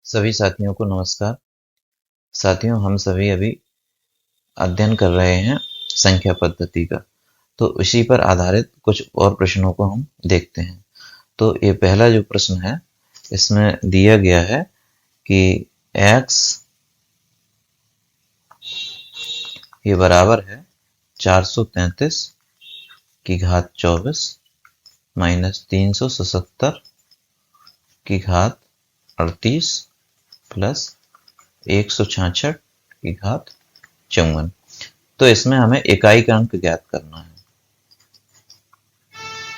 सभी साथियों को नमस्कार। साथियों, हम सभी अभी अध्ययन कर रहे हैं संख्या पद्धति का। तो इसी पर आधारित कुछ और प्रश्नों को हम देखते हैं। तो ये पहला जो प्रश्न है, इसमें दिया गया है कि x ये बराबर है 433 की घात 24 माइनस 377 की घात 38 प्लस 166 की घात 54। तो इसमें हमें इकाई का अंक ज्ञात करना है।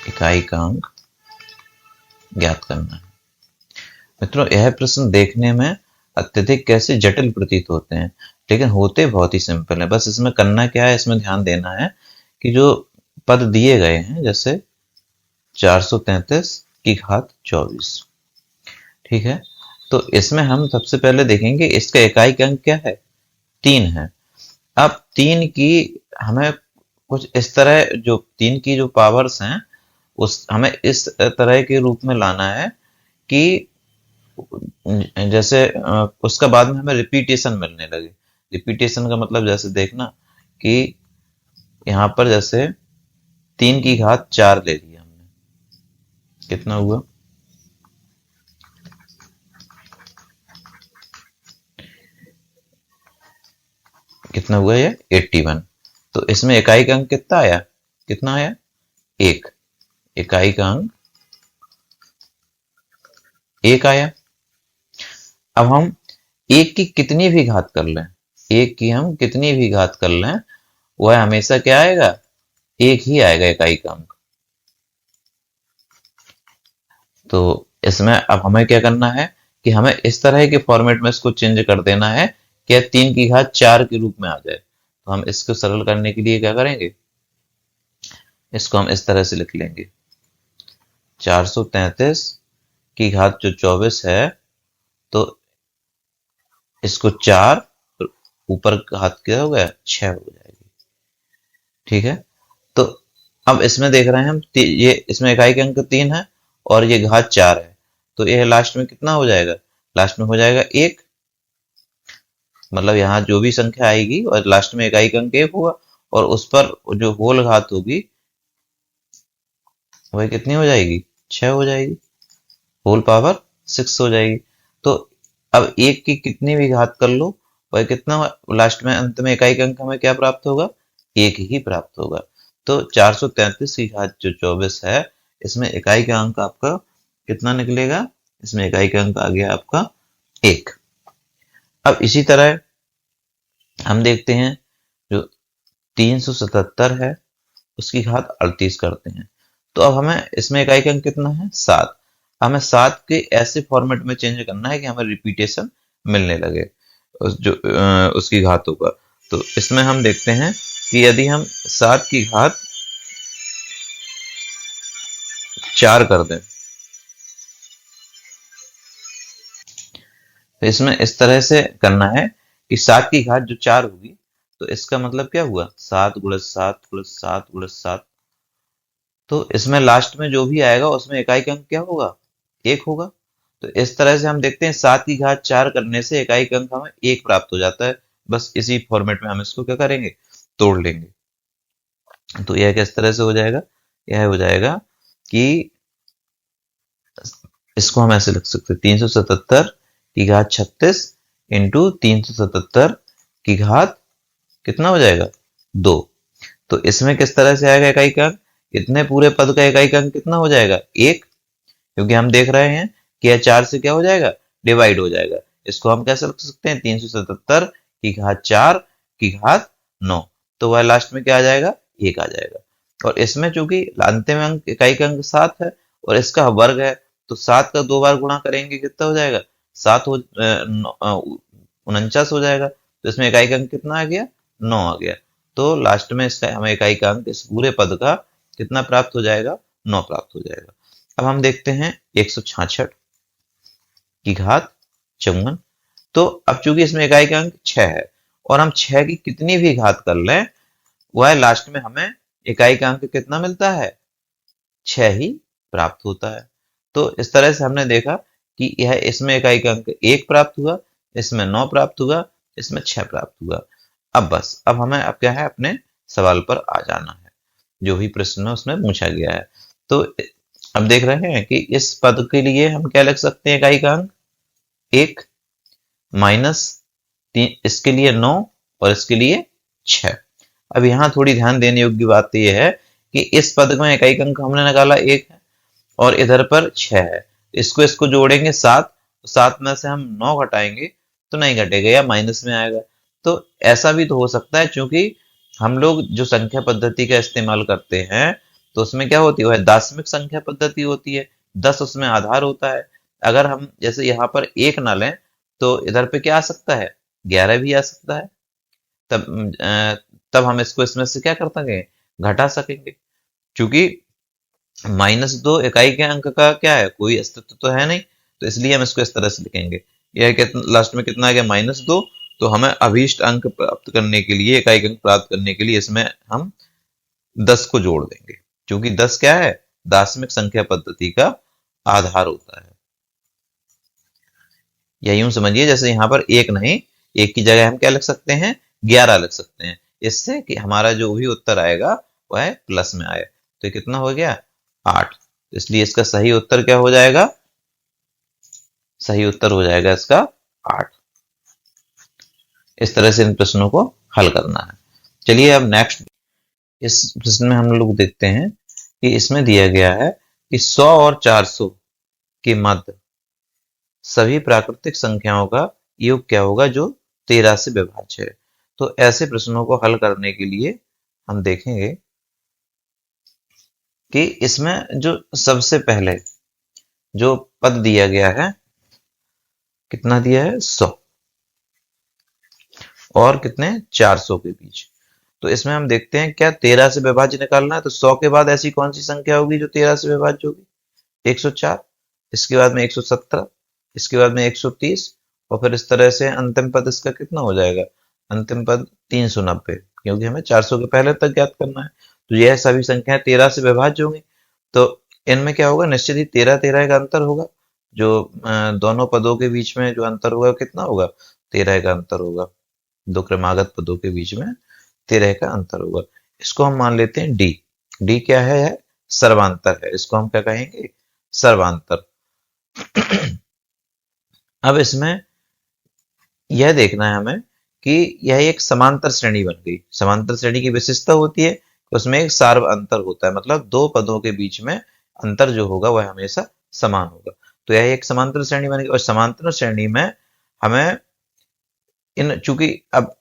इकाई का अंक ज्ञात करना है। मित्रों, यह प्रश्न देखने में अत्यधिक कैसे जटिल प्रतीत होते हैं, लेकिन होते बहुत ही सिंपल है। बस इसमें करना क्या है, इसमें ध्यान देना है कि जो पद दिए गए हैं, जैसे 433 की घात 24, ठीक है। तो इसमें हम सबसे पहले देखेंगे इसका इकाई का अंक क्या है, 3 है। अब 3 की हमें कुछ इस तरह, जो 3 की जो पावर्स हैं उस हमें इस तरह के रूप में लाना है कि जैसे उसका बाद में हमें रिपीटेशन मिलने लगे। रिपीटेशन का मतलब जैसे देखना कि यहाँ पर जैसे 3 की घात 4 ले लिया हमने, कितना हुआ, कितना हुआ ये 81। तो इसमें इकाई का अंक कितना आया, कितना आया, 1। इकाई का अंक 1 आया। अब हम 1 की कितनी भी घात कर लें, 1 की हम कितनी भी घात कर लें, वह हमेशा क्या आएगा, 1 ही आएगा इकाई का अंक। तो इसमें अब हमें क्या करना है कि हमें इस तरह के फॉर्मेट में इसको चेंज कर देना है कि 3 की घात 4 के रूप में आ जाए। तो हम इसको सरल करने के लिए क्या करेंगे, इसको हम इस तरह से लिख लेंगे, 433 की घात जो 24 है, तो इसको 4 ऊपर घात क्या हो गया, 6 हो जाएगी, ठीक है। तो अब इसमें देख रहे हैं हम, ये इसमें इकाई का अंक 3 है और ये घात 4 है। तो ये लास्ट में कितना हो जाएगा, लास्ट में हो जाएगा 1। मतलब यहाँ जो भी संख्या आएगी और लास्ट में इकाई का अंक 1 होगा, और उस पर जो होल घात होगी वह कितनी हो जाएगी, 6 हो जाएगी, होल पावर 6 हो जाएगी। तो अब 1 की कितनी भी घात कर लो, वह कितना लास्ट में अंत में इकाई का अंक हमें क्या प्राप्त होगा, 1 ही प्राप्त होगा। तो 433 की घात जो 24 है, इसमें इकाई का अंक आपका कितना निकलेगा, इसमें इकाई का अंक आ गया आपका 1। अब इसी तरह हम देखते हैं जो 377 है, उसकी घात 38 करते हैं। तो अब हमें इसमें इकाई का अंक कितना है, 7। हमें 7 के ऐसे फॉर्मेट में चेंज करना है कि हमें रिपीटेशन मिलने लगे उसकी घातों का। तो इसमें हम देखते हैं कि यदि हम 7 की घात 4 कर दें, तो इसमें इस तरह से करना है कि 7 की घात जो 4 होगी, तो इसका मतलब क्या हुआ, 7 गुणज 7 गुणज 7 गुणज 7। तो इसमें लास्ट में जो भी आएगा उसमें इकाई का अंक क्या होगा, 1 होगा। तो इस तरह से हम देखते हैं 7 की घात 4 करने से इकाई का अंक हमें 1 प्राप्त हो जाता है। बस इसी फॉर्मेट में हम इसको क्या करेंगे, तोड़ लेंगे। तो यह किस तरह से हो जाएगा, यह हो जाएगा कि इसको हम ऐसे लिख सकते हैं, 377 की घात 36 इंटू 377 की घात कितना हो जाएगा, 2। तो इसमें किस तरह से आएगा इकाई का अंक, इतने पूरे पद का इकाई का अंक कितना हो जाएगा, 1। क्योंकि हम देख रहे हैं कि यह 4 से क्या हो जाएगा, डिवाइड हो जाएगा। इसको हम कैसे लिख सकते हैं, 377 की घात 4 की घात 9। तो वह लास्ट में क्या आ जाएगा, 1 आ जाएगा। और इसमें चूंकि अंतिम अंक इकाई का अंक 7 है और इसका वर्ग है, तो 7 का 2 बार गुणा करेंगे कितना हो जाएगा, 7 हो 49 हो जाएगा। तो इसमें इकाई का अंक कितना आ गया, 9 आ गया। तो लास्ट में इसका हमें इकाई का अंक इस पूरे पद का कितना प्राप्त हो जाएगा, 9 प्राप्त हो जाएगा। अब हम देखते हैं 166 की घात 54। तो अब चूंकि इसमें इकाई का अंक 6 है और हम 6 की कितनी भी घात कर लें, वह लास्ट में हमें इकाई का अंक कितना मिलता है, 6 ही प्राप्त होता है। तो इस तरह से हमने देखा कि यह इसमें इकाई का अंक 1 प्राप्त हुआ, इसमें 9 प्राप्त हुआ, इसमें 6 प्राप्त हुआ। अब बस, अब हमें अब क्या है, अपने सवाल पर आ जाना है, जो भी प्रश्न है उसमें पूछा गया है। तो अब देख रहे हैं कि इस पद के लिए हम क्या लिख सकते हैं, इकाई का अंक 1 माइनस 3, इसके लिए 9 और इसके लिए 6। अब यहाँ थोड़ी ध्यान देने योग्य बात यह है कि इस पद में इकाई का अंक हमने निकाला 1 है और इधर पर 6 है। इसको इसको जोड़ेंगे 7, 7 में से हम 9 घटाएंगे तो नहीं घटेगा या माइनस में आएगा। तो ऐसा भी तो हो सकता है, क्योंकि हम लोग जो संख्या पद्धति का इस्तेमाल करते हैं तो उसमें क्या होती है, वह दार्शनिक संख्या पद्धति होती है, 10 उसमें आधार होता है। अगर हम जैसे यहाँ पर 1 ना लें तो इधर पे क्या आ सकता है, 11 भी आ सकता है। तब हम इसको इसमें से क्या कर सकेंगे, घटा सकेंगे, क्योंकि -2 इकाई के अंक का क्या है, कोई अस्तित्व तो है नहीं, तो इसलिए हम इसको इस तरह से लिखेंगे। यह कितना लास्ट में कितना आ गया, -2। तो हमें अभीष्ट अंक प्राप्त करने के लिए, इकाई अंक प्राप्त करने के लिए इसमें हम 10 को जोड़ देंगे, क्योंकि 10 क्या है, दार्शनिक संख्या पद्धति का आधार होता है। या यूं समझिए जैसे यहाँ पर 1 नहीं, 1 की जगह हम क्या लिख सकते हैं, 11 लिख सकते हैं, इससे कि हमारा जो भी उत्तर आएगा वह प्लस में आए। तो कितना हो गया, 8। इसलिए इसका सही उत्तर क्या हो जाएगा, सही उत्तर हो जाएगा इसका 8। इस तरह से इन प्रश्नों को हल करना है। चलिए अब नेक्स्ट, इस प्रश्न में हम लोग देखते हैं कि इसमें दिया गया है कि 100 और 400 के मध्य सभी प्राकृतिक संख्याओं का योग क्या होगा जो 13 से विभाज्य है। तो ऐसे प्रश्नों को हल करने के लिए हम देखेंगे कि इसमें जो सबसे पहले जो पद दिया गया है, कितना दिया है, 100 और कितने, 400 के बीच। तो इसमें हम देखते हैं क्या 13 से विभाज्य निकालना है, तो 100 के बाद ऐसी कौन सी संख्या होगी जो 13 से विभाज्य होगी, 104, इसके बाद में 117, इसके बाद में 130, और फिर इस तरह से अंतिम पद इसका कितना हो जाएगा, अंतिम पद 390, क्योंकि हमें 400 के पहले तक ज्ञात करना है। तो यह सभी संख्याएं 13 से विभाज्य होंगी। तो इनमें क्या होगा, निश्चित ही 13-13 का अंतर होगा, जो दोनों पदों के बीच में जो अंतर होगा कितना होगा, 13 का अंतर होगा। दो क्रमागत पदों के बीच में 13 का अंतर होगा। इसको हम मान लेते हैं डी। डी क्या है, सर्वांतर है, इसको हम क्या कहेंगे, सर्वांतर। अब इसमें यह देखना है हमें कि यह एक समांतर श्रेणी बन गई। समांतर श्रेणी की विशेषता होती है उसमें एक सार्व अंतर होता है, मतलब दो पदों के बीच में अंतर जो होगा वह हमेशा समान होगा। तो यह एक समांतर श्रेणी बन गई, और समांतर श्रेणी में हमें इन, चूंकि अब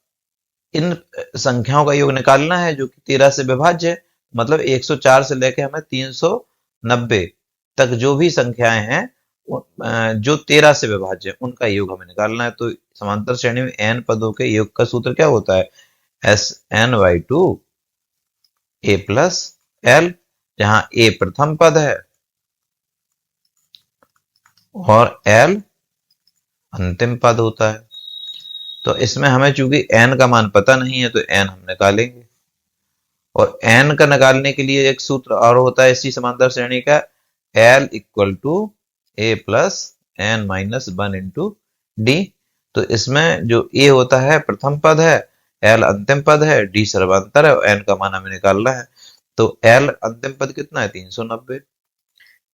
इन संख्याओं का योग निकालना है जो कि 13 से विभाज्य है, मतलब 104 से लेकर हमें 390 तक जो भी संख्याएं हैं जो 13 से विभाज्य है उनका योग हमें निकालना है। तो समांतर श्रेणी में n पदों के योग का सूत्र क्या होता है, SN/2 a प्लस l, जहां a प्रथम पद है और l अंतिम पद होता है। तो इसमें हमें चूंकि n का मान पता नहीं है तो n हम निकालेंगे, और n का निकालने के लिए एक सूत्र और होता है इसी समांतर श्रेणी का, l equal to a plus n minus 1 into d. तो इसमें जो a होता है प्रथम पद है, l अंतिम पद है, d सर्वांतर है, और n का मान हमें निकालना है। तो l अंतिम पद कितना है, 390,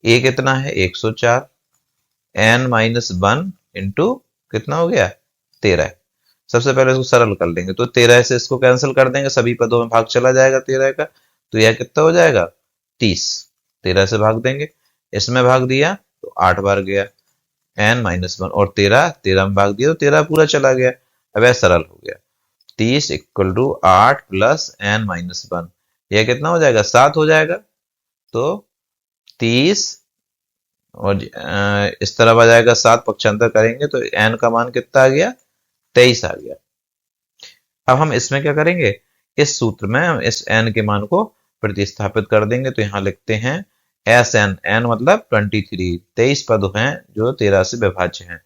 a कितना है 104, n माइनस 1 इंटू कितना हो गया 13। सबसे पहले इसको सरल कर लेंगे, तो 13 से इसको कैंसिल कर देंगे, सभी पदों में भाग चला जाएगा 13 का, तो यह कितना हो जाएगा 30। 13 से भाग देंगे, इसमें भाग दिया तो 8 बार गया, n माइनस 1, और 13 में भाग दिया तो 13 पूरा चला गया। अब यह सरल हो गया, 30 equal to 8 plus n minus 1, यह कितना हो जाएगा 7 हो जाएगा। तो 30 और इस तरफ आ जाएगा 7, पक्षांतर करेंगे तो n का मान कितना आ गया, 23 आ गया। अब हम इसमें क्या करेंगे, इस सूत्र में हम इस n के मान को प्रतिस्थापित कर देंगे। तो यहां लिखते हैं SN, n मतलब 23, 23 पद हैं जो 13 से विभाज्य हैं।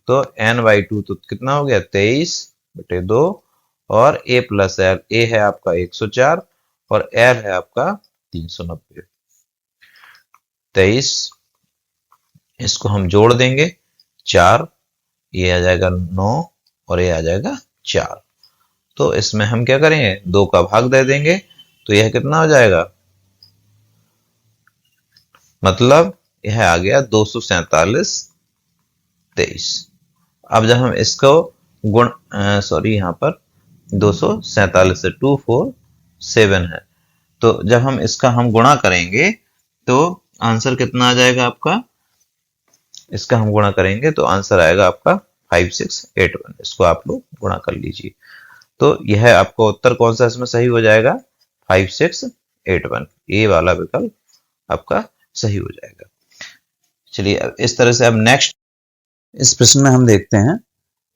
तो n/2 तो कितना हो गया 23/2, और a प्लस l, a है आपका 104 और l है आपका 390। 23 इसको हम जोड़ देंगे, 4, ये आ जाएगा 9 और ये आ जाएगा 4। तो इसमें हम क्या करेंगे, 2 का भाग दे देंगे तो यह कितना हो जाएगा, मतलब यह आ गया 247 23। अब जब हम इसको गुण सॉरी यहाँ पर 247 से 247 है, तो जब हम इसका हम गुणा करेंगे तो आंसर कितना आ जाएगा आपका, इसका हम गुणा करेंगे तो आंसर आएगा आपका 5681। इसको आप लोग गुणा कर लीजिए। तो यह आपका उत्तर कौन सा इसमें सही हो जाएगा, 5681, ये वाला विकल्प आपका सही हो जाएगा। चलिए इस तरह से अब नेक्स्ट इस प्रश्न में हम देखते हैं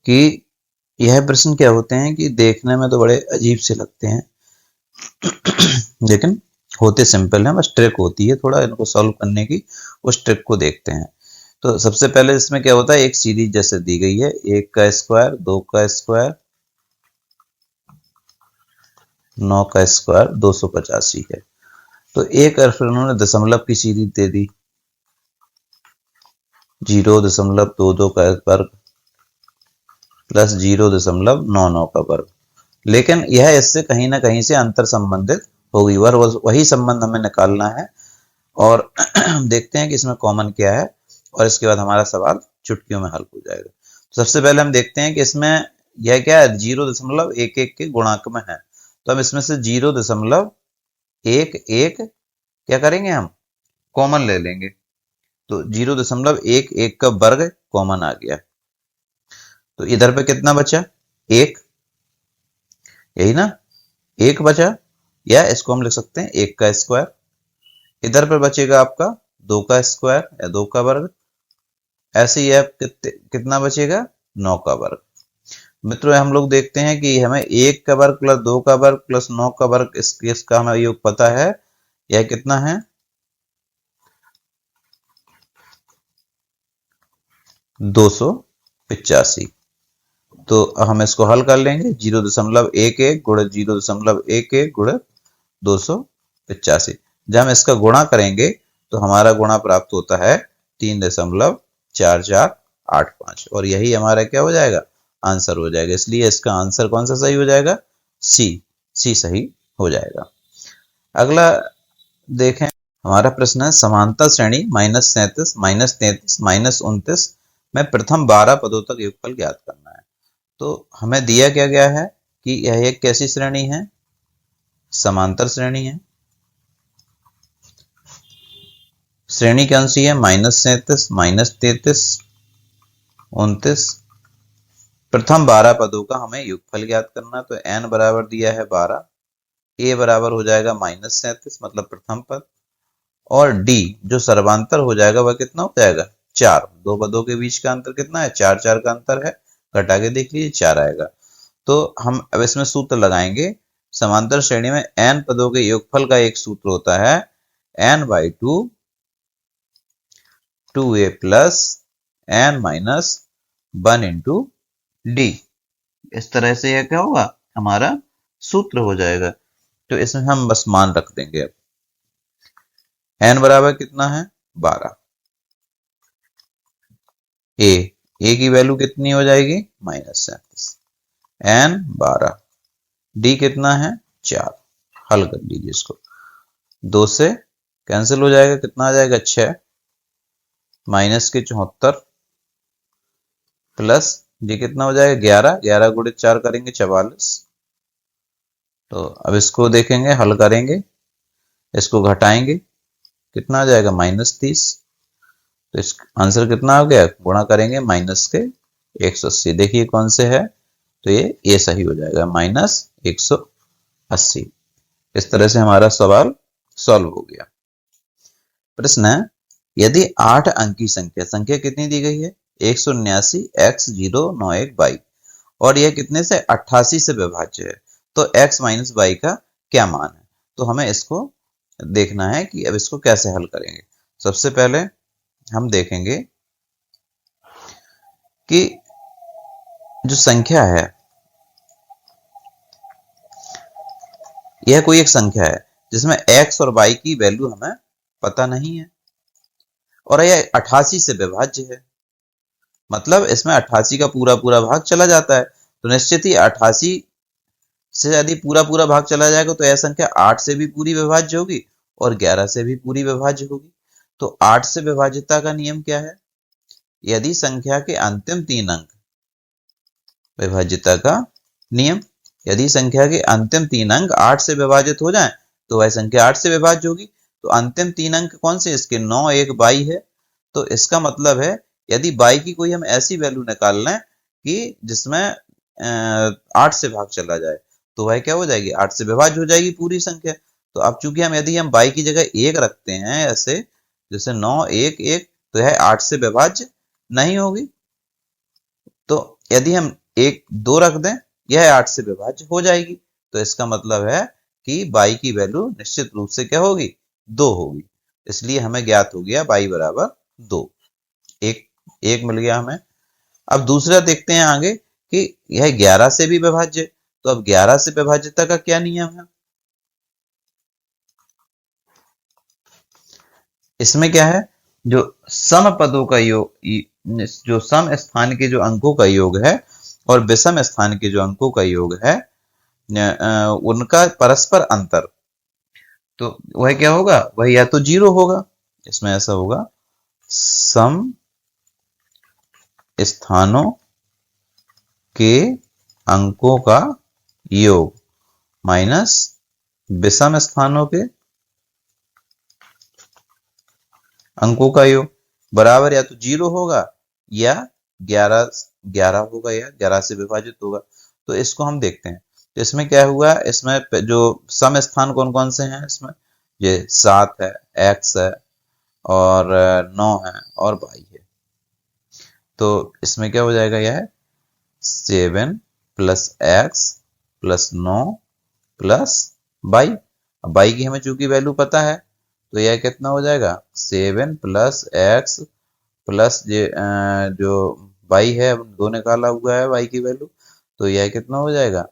कि यह प्रश्न क्या होते हैं कि देखने में तो बड़े अजीब से लगते हैं लेकिन होते सिंपल हैं, बस ट्रिक होती है थोड़ा इनको सॉल्व करने की, उस ट्रिक को देखते हैं। तो सबसे पहले इसमें क्या होता है, एक सीरीज जैसे दी गई है, 1 का स्क्वायर, 2 का स्क्वायर, 9 का स्क्वायर 285 है। तो एक फिर उन्होंने दशमलव की सीरीज दे दी, 0.22 का वर्ग प्लस 0.99 का वर्ग, लेकिन यह इससे कहीं ना कहीं से अंतर संबंधित होगी, वही संबंध हमें निकालना है। और देखते हैं कि इसमें कॉमन क्या है और इसके बाद हमारा सवाल चुटकियों में हल हो जाएगा। तो सबसे पहले हम देखते हैं कि इसमें यह क्या है, 0.11 के गुणांक में है, तो हम इसमें से 0.11 क्या करेंगे, हम कॉमन ले लेंगे। तो 0.11 का वर्ग कॉमन आ गया, तो इधर पे कितना बचा, 1, यही ना, 1 बचा, या इसको हम लिख सकते हैं 1 का स्क्वायर। इधर पर बचेगा आपका 2 का स्क्वायर या 2 का वर्ग, ऐसे ही कितना बचेगा, 9 का वर्ग। मित्रों हम लोग देखते हैं कि हमें 1 का वर्ग प्लस 2 का वर्ग प्लस 9 का वर्ग इसका हमें योग पता है, यह कितना है, 285। तो हम इसको हल कर लेंगे, 0.11 गुणे 0.11 गुणे 285। जब हम इसका गुणा करेंगे तो हमारा गुणा प्राप्त होता है 3.4485 और यही हमारा क्या हो जाएगा, आंसर हो जाएगा। इसलिए इसका आंसर कौन सा सही हो जाएगा, सी सही हो जाएगा। अगला देखें, हमारा प्रश्न है समांतर श्रेणी -37, -33, -29 में प्रथम 12 पदों तक योगफल ज्ञात करना है। तो हमें दिया क्या गया है कि यह एक कैसी श्रेणी है, समांतर श्रेणी है। श्रेणी कौन सी है, -37, -33, 29, प्रथम 12 पदों का हमें योगफल ज्ञात करना। तो n बराबर दिया है 12, a बराबर हो जाएगा -37 मतलब प्रथम पद, और d जो सर्वांतर हो जाएगा वह कितना हो जाएगा, 4। दो पदों के बीच का अंतर कितना है, 4 4 का अंतर है, घटा के देख लीजिए 4 आएगा। तो हम अब इसमें सूत्र लगाएंगे, समांतर श्रेणी में n पदों के योगफल का एक सूत्र होता है n/2 2a plus n minus 1 into D. इस तरह से यह क्या होगा, हमारा सूत्र हो जाएगा। तो इसमें हम बस मान रख देंगे। अब n बराबर कितना है, 12, a की वैल्यू कितनी हो जाएगी, -37, n 12, d कितना है 4। हल कर लीजिए इसको, 2 से कैंसिल हो जाएगा, कितना आ जाएगा 6, माइनस के 74 प्लस ये कितना हो जाएगा 11, 11 गुणे 4 करेंगे 44। तो अब इसको देखेंगे, हल करेंगे, इसको घटाएंगे, कितना आ जाएगा -30। तो इस आंसर कितना हो गया, गुणा करेंगे माइनस के 180, देखिए कौन से है, तो ये सही हो जाएगा -180। इस तरह से हमारा सवाल सॉल्व हो गया। प्रश्न है, यदि 8 अंक की संख्या कितनी दी गई है, 179 x091y, और यह कितने से 88 से विभाज्य है, तो x माइनस y का क्या मान है। तो हमें इसको देखना है कि अब इसको कैसे हल करेंगे। सबसे पहले हम देखेंगे कि जो संख्या है यह कोई एक संख्या है जिसमें x और y की वैल्यू हमें पता नहीं है और यह 88 से विभाज्य है। मतलब इसमें 88 का पूरा पूरा भाग चला जाता है, तो निश्चित ही 88 से यदि पूरा पूरा भाग चला जाएगा तो यह संख्या 8 से भी पूरी विभाज्य होगी और 11 से भी पूरी विभाज्य होगी। तो 8 से विभाज्यता का नियम क्या है? यदि संख्या के अंतिम 3 अंक, विभाज्यता का नियम, यदि संख्या के अंतिम 3 अंक 8 से विभाजित हो जाएं तो वह संख्या 8 से विभाज्य होगी। तो अंतिम 3 अंक कौन से इसके? 9, 1, 22 है। तो इसका मतलब है यदि 22 की कोई हम ऐसी वैल्यू निकाल लें कि जिसमें 8 से भाग चला जाए तो वह क्या हो जाएगी? 8 से विभाज्य हो जाएगी पूरी संख्या। तो अब चूंकि यदि हम 22 की जगह 1 रखते हैं ऐसे, जैसे 9, 1, 1, तो यह 8 से विभाज्य नहीं होगी। तो यदि हम 1, 2 रख दें, यह 8 से विभाज्य हो जाएगी। तो इसका मतलब है कि 22 की वैल्यू निश्चित रूप से क्या होगी? 2 होगी। इसलिए हमें ज्ञात हो गया 22 बराबर 2। एक मिल गया हमें। अब दूसरा देखते हैं आगे कि यह 11 से भी विभाज्य। तो अब 11 से विभाज्यता का क्या नियम है? इसमें क्या है? जो सम पदों का योग, जो सम स्थान के जो अंकों का योग है और विषम स्थान के जो अंकों का योग है, उनका परस्पर अंतर, तो वह क्या होगा? वह या तो 0 होगा, इसमें ऐसा होगा, सम स्थानों के अंकों का योग माइनस विषम स्थानों के अंकों का योग बराबर या तो 0 होगा या 11 होगा या 11 से विभाजित होगा। तो इसको हम देखते हैं। तो इसमें क्या हुआ? इसमें जो सम स्थान कौन कौन से हैं? इसमें ये 7 है, x है और 9 है और 22 है। तो इसमें क्या हो जाएगा? यह 7 प्लस x प्लस 9 प्लस 22। अब 22 की हमें चूंकि वैल्यू पता है तो यह कितना हो जाएगा? 7 प्लस x प्लस जो 22 है, 2 निकाला हुआ है y की वैल्यू, तो यह कितना हो जाएगा?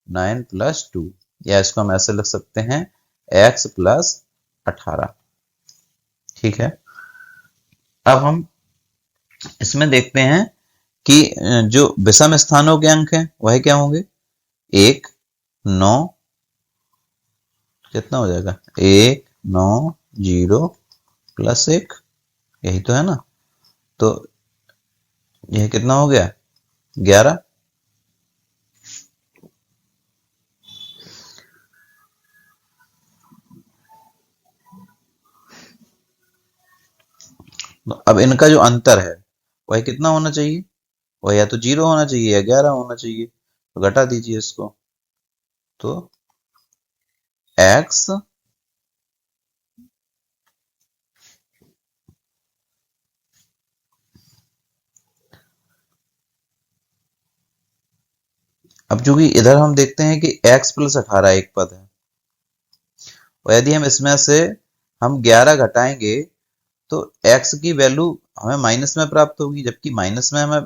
9 प्लस 2, या इसको हम ऐसे लिख सकते हैं x प्लस 18। ठीक है। अब हम इसमें देखते हैं कि जो विषम स्थानों के अंक हैं वह क्या होंगे? 1, 9, कितना हो जाएगा? 1, 9, 0 प्लस 1, यही तो है ना। तो यह कितना हो गया? 11। अब इनका जो अंतर है वह कितना होना चाहिए? वह या तो 0 होना चाहिए या 11 होना चाहिए। तो घटा दीजिए इसको। तो x अब चूंकि इधर हम देखते हैं कि x प्लस 18 एक पद है और यदि हम इसमें से हम 11 घटाएंगे तो x की वैल्यू हमें माइनस में प्राप्त होगी, जबकि माइनस में हमें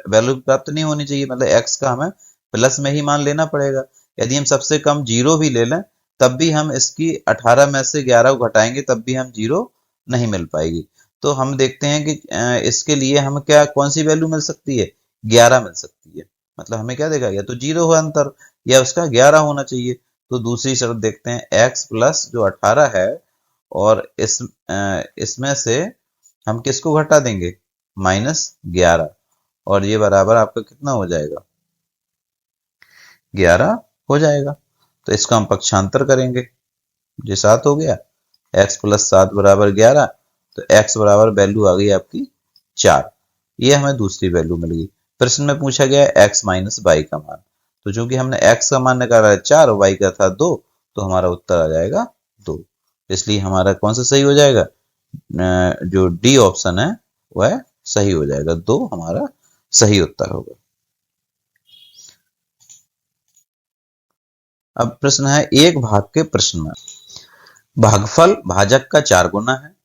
वैल्यू प्राप्त नहीं होनी चाहिए। मतलब x का हमें प्लस में ही मान लेना पड़ेगा। यदि हम सबसे कम 0 भी ले लें तब भी हम इसकी 18 में से 11 को घटाएंगे तब भी हम 0 नहीं मिल पाएगी। तो हम देखते हैं कि इसके लिए हम क्या, कौन सी वैल्यू मिल सकती है? 11 मिल सकती है। मतलब हमें क्या देगा? या तो 0 हो अंतर या उसका 11 होना चाहिए। तो दूसरी शर्त देखते हैं, x प्लस जो 18 है और इसमें से हम किसको घटा देंगे? -11, और ये बराबर आपका कितना हो जाएगा? 11 हो जाएगा। तो इसको हम पक्षांतर करेंगे, ये 7 हो गया। x प्लस 7 बराबर 11, तो x बराबर वैल्यू आ गई आपकी 4। ये हमें दूसरी वैल्यू मिल गई। प्रश्न में पूछा गया है x माइनस y का मान। तो चूंकि हमने x का मान निकाला है 4 और y का था 2, तो हमारा उत्तर आ जाएगा 2। इसलिए हमारा कौन सा सही हो जाएगा? जो डी ऑप्शन है वह सही हो जाएगा। 2 हमारा सही उत्तर होगा। अब प्रश्न है एक भाग के प्रश्न में भागफल भाजक का 4 गुना है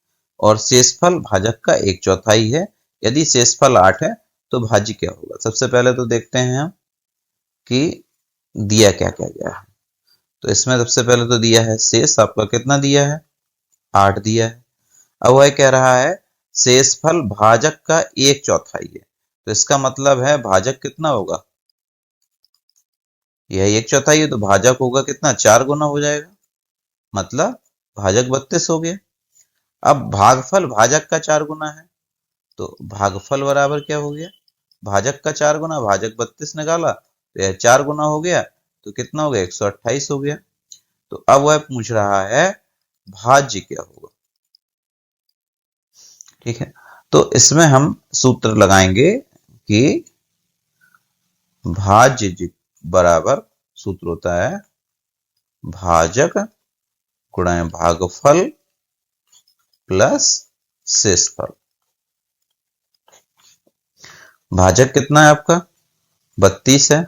और शेषफल भाजक का 1/4 है। यदि शेषफल 8 है तो भाज्य क्या होगा? सबसे पहले तो देखते हैं हम कि दिया क्या क्या गया है। तो इसमें सबसे पहले तो दिया है शेष, आपका कितना दिया है? 8 दिया है। अब वह कह रहा है शेषफल भाजक का 1/4 है। तो इसका मतलब है भाजक कितना होगा, यह 1/4 है, तो भाजक होगा कितना, 4 गुना हो जाएगा, मतलब भाजक 32 हो गया। अब भागफल भाजक का 4 गुना है, तो भागफल बराबर क्या हो गया, भाजक का 4 गुना, भाजक 32 निकाला तो यह 4 गुना हो गया, तो कितना हो गया, 128 हो गया। तो अब वह पूछ रहा है भाज्य क्या होगा। ठीक है, तो इसमें हम सूत्र लगाएंगे कि भाज्य बराबर सूत्र होता है भाजक गुणा भागफल प्लस शेषफल। भाजक कितना है आपका 32 है,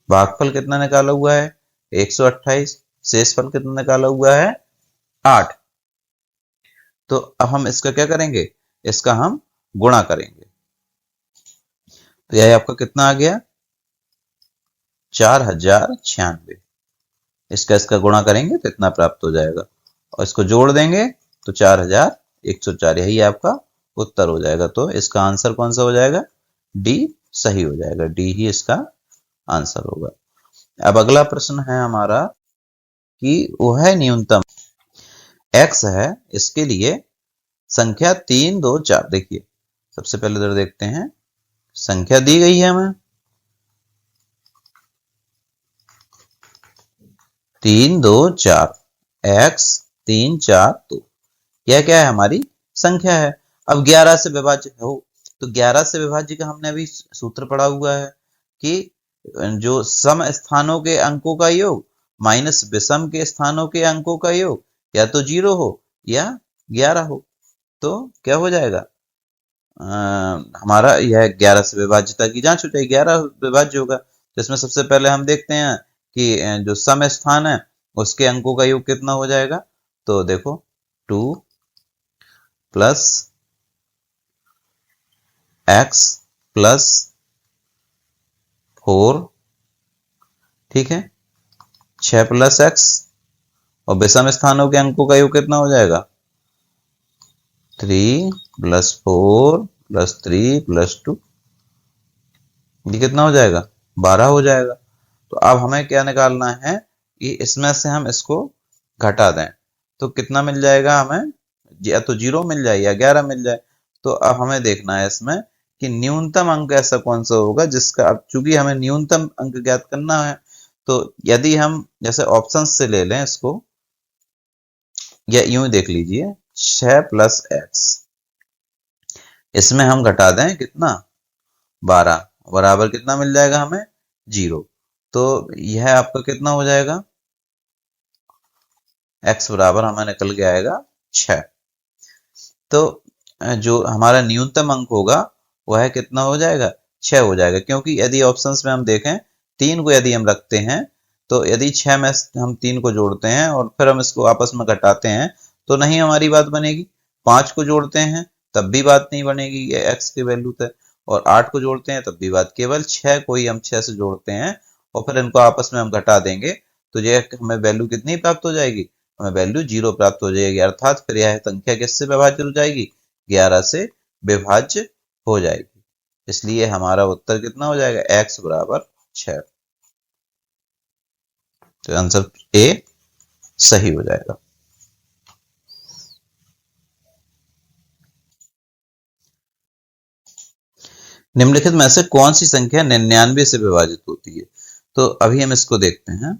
भागफल कितना निकाला हुआ है 128, शेषफल कितना निकाला हुआ है 8। तो अब हम इसका क्या करेंगे, इसका हम गुणा करेंगे, तो यह आपका कितना आ गया 4096। इसका गुणा करेंगे तो इतना प्राप्त हो जाएगा, और इसको जोड़ देंगे तो 4104, यही आपका उत्तर हो जाएगा। तो इसका आंसर कौन सा हो जाएगा, डी सही हो जाएगा, डी ही इसका आंसर होगा। अब अगला प्रश्न है हमारा कि वह न्यूनतम x है, इसके लिए संख्या 3 2 4, देखिए सबसे पहले इधर देखते हैं, संख्या दी गई है हमें 3 2 4, x 3 4 2, यह क्या है हमारी संख्या है। अब 11 से विभाज्य हो, तो 11 से विभाज्य का हमने अभी सूत्र पढ़ा हुआ है कि जो सम स्थानों के अंकों का योग माइनस विषम के स्थानों के अंकों का योग या तो 0 हो या 11 हो, तो क्या हो जाएगा, हमारा यह 11 से विभाज्यता की जांच हो जाएगी, 11 विभाज्य होगा। तो इसमें सबसे पहले हम देखते हैं कि जो सम स्थान है उसके अंकों का योग कितना हो जाएगा, तो देखो 2 प्लस x प्लस 4, ठीक है, 6 प्लस x, और विषम स्थानों के अंकों का योग कितना हो जाएगा 3 प्लस 4 प्लस 3 प्लस 2, ये कितना हो जाएगा 12 हो जाएगा। तो अब हमें क्या निकालना है कि इसमें से हम इसको घटा दें, तो कितना मिल जाएगा हमें, या तो 0 मिल जाए या 11 मिल जाए। तो अब हमें देखना है इसमें कि न्यूनतम अंक ऐसा कौन सा होगा जिसका, अब चूंकि हमें न्यूनतम अंक ज्ञात करना है, तो यदि हम जैसे ऑप्शन से ले लें इसको, या यूं देख लीजिए 6 प्लस एक्स, इसमें हम घटा दें कितना 12, बराबर कितना मिल जाएगा हमें 0। तो यह आपका कितना हो जाएगा, x बराबर हमें निकल के आएगा 6। तो जो हमारा न्यूनतम अंक होगा वह कितना हो जाएगा 6 हो जाएगा, क्योंकि यदि ऑप्शंस में हम देखें 3 को यदि हम रखते हैं, तो यदि 6 में हम 3 को जोड़ते हैं और फिर हम इसको आपस में घटाते हैं तो नहीं हमारी बात बनेगी, 5 को जोड़ते हैं तब भी बात नहीं बनेगी, ये x की वैल्यू है, और 8 को जोड़ते हैं तब भी बात, केवल 6 को ही हम 6 से जोड़ते हैं और फिर इनको आपस में हम घटा देंगे, तो ये हमें वैल्यू कितनी प्राप्त हो जाएगी, हमें वैल्यू 0 प्राप्त हो जाएगी, अर्थात फिर यह संख्या किससे विभाज्य हो जाएगी, 11 से विभाज्य हो जाएगी। इसलिए हमारा उत्तर कितना हो जाएगा, x बराबर 6। तो आंसर ए सही हो जाएगा। निम्नलिखित में से कौन सी संख्या 99 से विभाजित होती है, तो अभी हम इसको देखते हैं।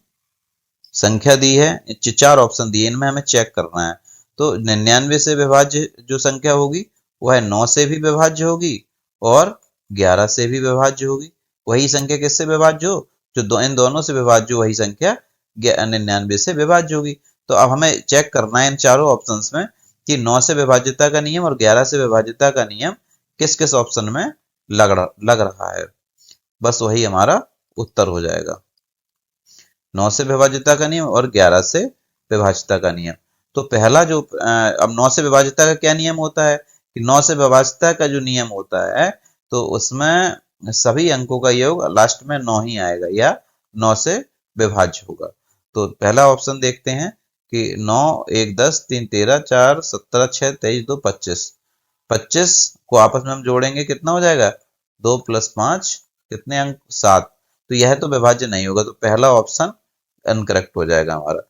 संख्या दी है, 4 ऑप्शन दिए, इनमें हमें चेक करना है। तो 99 से विभाज्य जो संख्या होगी वह 9 से भी विभाज्य होगी और 11 से भी विभाज्य होगी। वही संख्या किससे विभाज्य हो, जो इन दोनों से विभाज्य वही संख्या 99 से विभाज्य होगी। तो अब हमें चेक करना है इन चारों ऑप्शंस में कि 9 से विभाज्यता का नियम और 11 से विभाज्यता का नियम किस किस ऑप्शन में लग रहा है, बस वही हमारा उत्तर हो जाएगा, 9 से विभाज्यता का नियम और 11 से विभाज्यता का नियम। तो पहला जो अब 9 से विभाज्यता का क्या नियम होता है कि 9 से विभाज्यता का जो नियम होता है तो उसमें सभी अंकों का योग लास्ट में 9 ही आएगा या 9 से विभाज्य होगा। तो पहला ऑप्शन देखते हैं कि 9 1 10 3 13 4 17 6 23 2 25, 25 को आपस में हम जोड़ेंगे कितना हो जाएगा 2 + 5 कितने अंक 7। तो यह तो विभाज्य नहीं होगा, तो पहला ऑप्शन इनकरेक्ट हो जाएगा हमारा।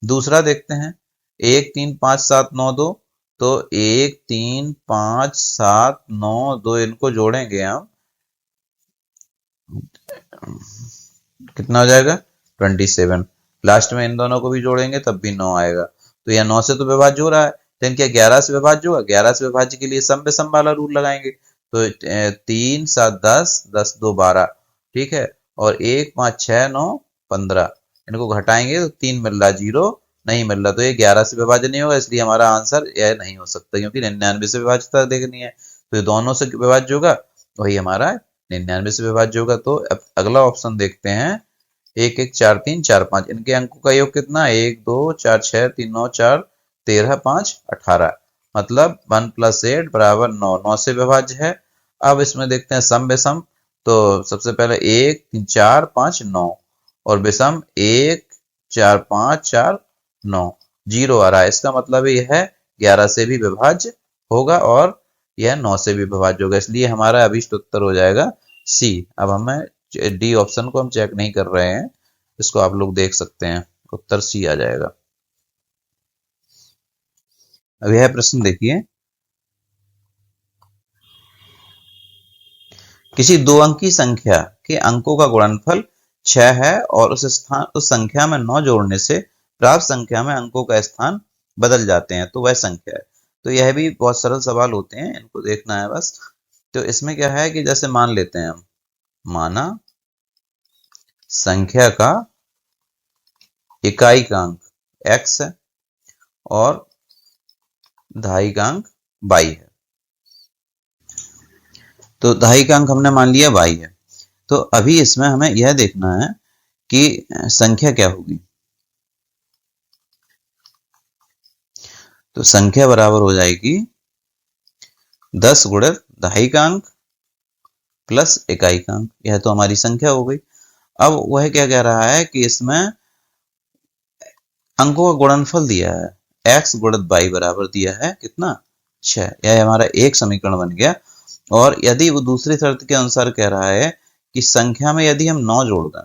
दूसरा देखते हैं 1 3 5 7 9 2। तो 1 3 5 7 9 2 इनको जोड़ेंगे हम, कितना हो जाएगा 27। लास्ट में इन दोनों को भी जोड़ेंगे तब भी 9 आएगा। तो यह 9 से तो विभाज्य हो रहा है, लेकिन क्या 11 से विभाज्य होगा? 11 से विभाज्य के लिए सम विषम वाला रूल लगाएंगे। तो 3 7 10 10 2 12, ठीक है। और 1 5 6 9 15, इनको घटाएंगे तो 3 मिल रहा, 0 नहीं मिल रहा। तो ये 11 से विभाज्य नहीं होगा, इसलिए हमारा आंसर यह नहीं हो सकता, क्योंकि 99 से विभाज्यता देखनी है। तो ये दोनों से विभाज्य होगा, वही हमारा 99 से विभाज्य होगा। तो अब अगला ऑप्शन देखते हैं 1 1 4 3 4 5, इनके अंकों का योग कितना? 1 2 4 6 3 9 4 13 5 18, मतलब 1 + 8 = 9, 9 से विभाज्य है। अब इसमें देखते हैं सम विषम। तो सबसे पहले 1 3 4 5 9, और विषम 1 4 5 4 9, 0 आ रहा है। इसका मतलब यह 11 से भी विभाज्य होगा और यह 9 से भी विभाज्य होगा, इसलिए हमारा अभीष्ट उत्तर हो जाएगा सी। अब हमें डी ऑप्शन को हम चेक नहीं कर रहे हैं, इसको आप लोग देख सकते हैं, उत्तर सी आ जाएगा। अब यह प्रश्न देखिए, किसी 2 अंकी संख्या के अंकों का गुणनफल 6 है और उस संख्या में 9 जोड़ने से प्राप्त संख्या में अंकों का स्थान बदल जाते हैं, तो वह संख्या है। तो यह भी बहुत सरल सवाल होते हैं, इनको देखना है बस। तो इसमें क्या है कि जैसे मान लेते हैं हम, माना संख्या का इकाई का अंक x है और दहाई का अंक y है। तो दहाई का अंक हमने मान लिया y है। तो अभी इसमें हमें यह देखना है कि संख्या क्या होगी। तो संख्या बराबर हो जाएगी 10 × दहाई का अंक प्लस इकाई का अंक, यह तो हमारी संख्या हो गई। अब वह क्या कह रहा है कि इसमें अंकों का गुणनफल दिया है, x × y बराबर दिया है कितना 6, यह हमारा एक समीकरण बन गया। और यदि वो दूसरी शर्त के अनुसार कह रहा है कि संख्या में यदि हम 9 जोड़ दें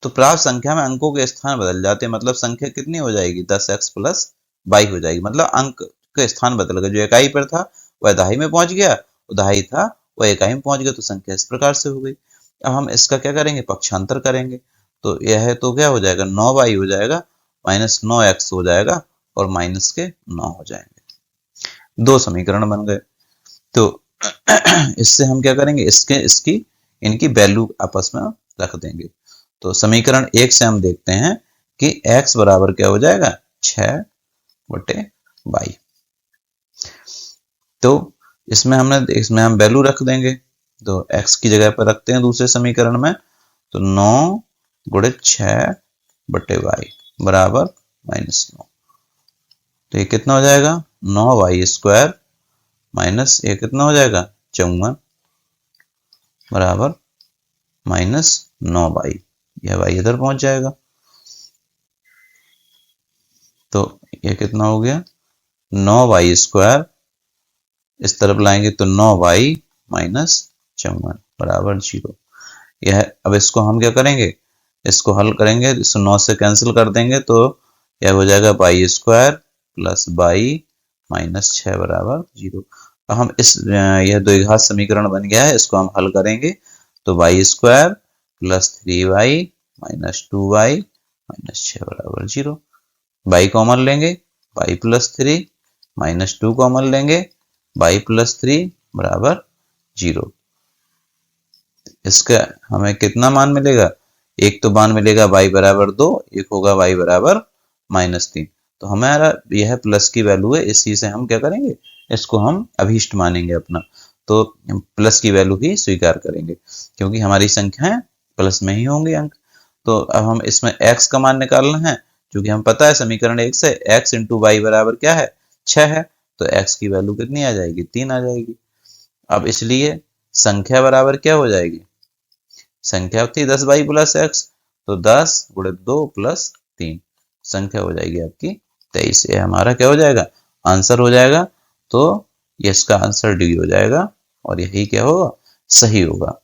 तो प्राप्त संख्या में अंकों के स्थान बदल जाते हैं, मतलब संख्या कितनी हो जाएगी 10x + y हो जाएगी, मतलब अंक के स्थान बदल गए। जो इकाई पर था वह दहाई में पहुंच गया, दहाई था वह इकाई में पहुंच गया, तो संख्या इस प्रकार से हो गई। अब हम इसका क्या करेंगे, पक्षांतर करेंगे। तो यह तो क्या हो जाएगा 9y हो जाएगा, -9x हो जाएगा और माइनस के 9 हो जाएंगे। 2 समीकरण बन गए। तो इससे हम क्या करेंगे, इसकी इनकी वैल्यू आपस में रख देंगे। तो समीकरण 1 से हम देखते हैं कि x बराबर क्या हो जाएगा 6/y। तो इसमें हम वैल्यू रख देंगे। तो x की जगह पर रखते हैं दूसरे समीकरण में। तो 9 × 6/y बराबर -9। तो ये कितना हो जाएगा 9y² माइनस ये कितना हो जाएगा 54 बराबर -9y। यह y इधर पहुंच जाएगा। तो ये कितना हो गया 9y² इस तरफ लाएंगे तो 9y - 54 बराबर 0। यह अब इसको हम क्या करेंगे, इसको हल करेंगे, इसको 9 से कैंसिल कर देंगे तो यह हो जाएगा y² + y - 6 बराबर 0। अब हम यह द्विघात समीकरण बन गया है, इसको हम हल करेंगे। तो y² + 3y - 2y - 6 बराबर 0। y कॉमन लेंगे, y + 3 - 2 कॉमन लेंगे, y + 3 बराबर 0। इसका हमें कितना मान मिलेगा, एक तो मान मिलेगा y बराबर 2, एक होगा y बराबर -3। तो हमारा यह प्लस की वैल्यू है, इसी से हम क्या करेंगे, इसको हम अभीष्ट मानेंगे अपना। तो प्लस की वैल्यू ही स्वीकार करेंगे, क्योंकि हमारी संख्याएं प्लस में ही होंगे अंक। तो अब हम इसमें x का मान निकालना है, क्योंकि हम पता है समीकरण 1 से x × y बराबर क्या है 6 है। तो x की वैल्यू कितनी आ जाएगी 3 आ जाएगी। अब इसलिए संख्या बराबर क्या हो जाएगी, संख्या थी 10y + x, तो 10 × 2 + 3, संख्या हो जाएगी आपकी 23। ये हमारा क्या हो जाएगा आंसर हो जाएगा। तो ये इसका आंसर डी हो जाएगा, और यही क्या होगा, सही होगा।